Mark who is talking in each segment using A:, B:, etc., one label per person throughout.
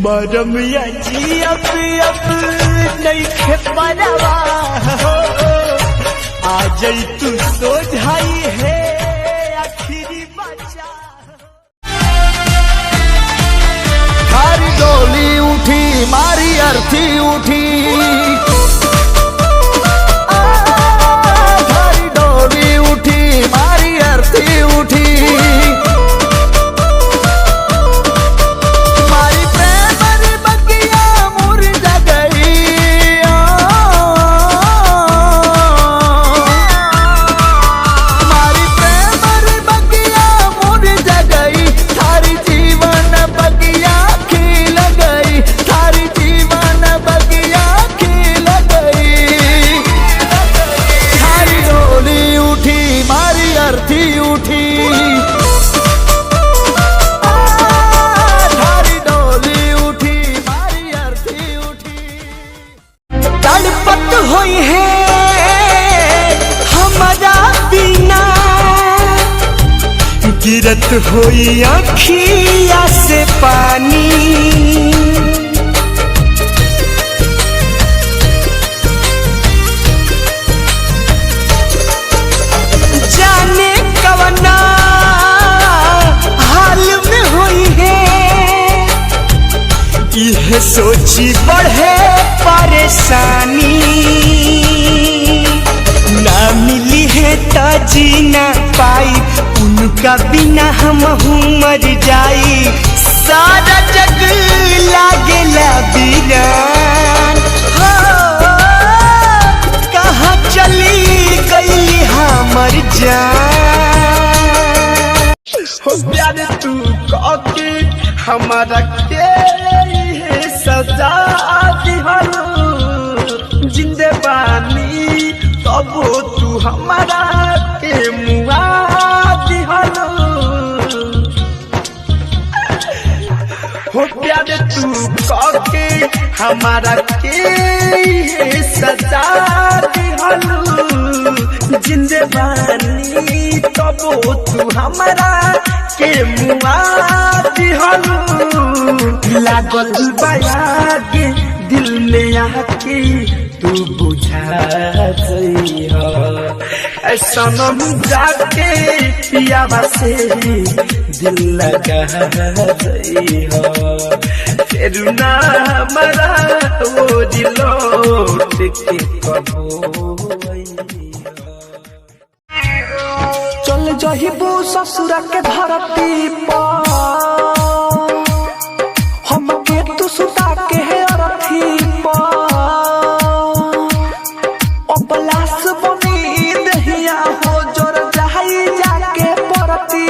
A: मरम या जी अब नहीं खे परवा आ जाई तू सोझाई है आखिरी बचा।
B: थारी डोली उठी मारी अर्थी उठी थारी डोली उठी मारी अर्थी उठी
A: होई है हमारा बिना गिरत होई अखिया से पानी जाने कवना हाल में होई है यह सोची बढ़े परेशानी ना मिली है तो जी ना पाई उनका बिना हम मर जाई सारा जग लागेला वीरान हो कहाँ चली गई हमर जान हो प्यार तू काके हमारा के सजा दिहलो जिंदे बानी तब तू हमारा के मुआ दिहलो हो प्यार तू काके हमारा के सजा दिहलो जिंदे बानी तब तू हमारा के मुआ दिहलो लागल बायागे दिल में आके तू बुझा जइहा ऐसा नम जाके पियावा से दिल लगा जइहा फिर ना मरा वो दिलो के कबो चल जहिबू ससुरा के धरती पर हमके तू सुता के है अरथी पलास बनी दहिया हो जोर जाई जाके परती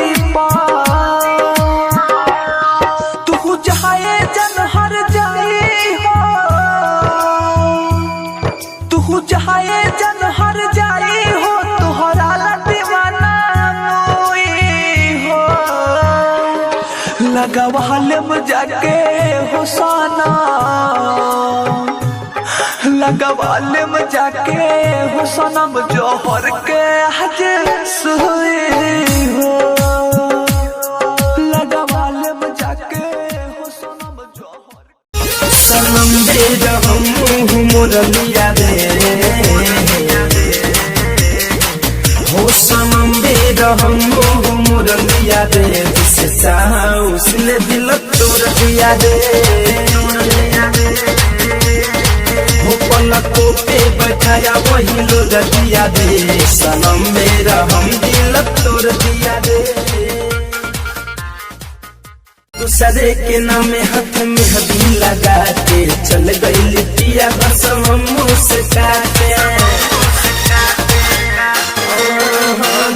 A: तू जाए जन हर जाई हो तू जाए जन हर जाई हो तुहरा दीवाना हो लगवा लेम जाके हुसना लगवा लेम जाके हुसनम जोहर के हज सोई हो लगवा लेम जाके हुसनम जोहर सनम दे रहम मुरलिया दे हो सनम दे रहम मुरलिया दे जिसे चाहा उसने दिल तोड़ दिया दे पलकों पे बैठाया वही लोग दिया दे सनम मेरा हम दिल तोड़ दिया दे दूसरे के नाम हाथ में हदी लगा के चल गई लिटिया बसम मुझसे काटे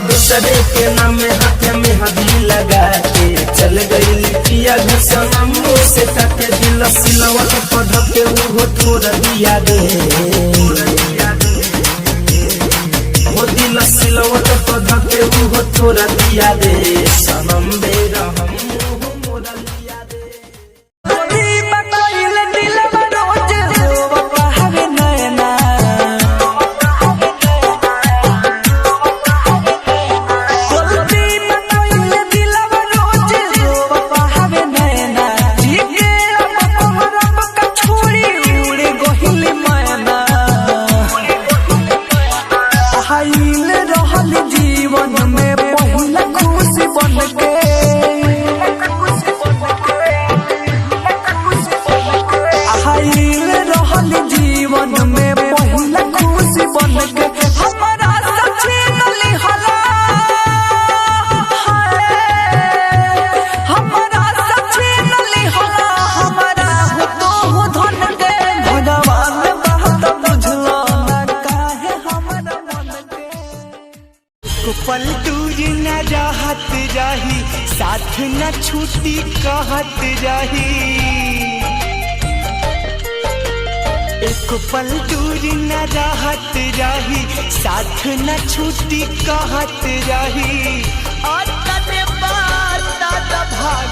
A: दूसरे के नाम हाथ में हदी लगा के चल गई लिटिया बसम मुझसे काटे दिल सिलवट पढ़ के वो छोड़ दिया दे वो दिल सिलवट पढ़ के वो छोड़ दिया दे सनम मेरा हम मोरा लिया दे
C: न छूटी कहत रही, एक पल दूर न रहत रही, साथ न छूटी कहत रही। और तने बात भाग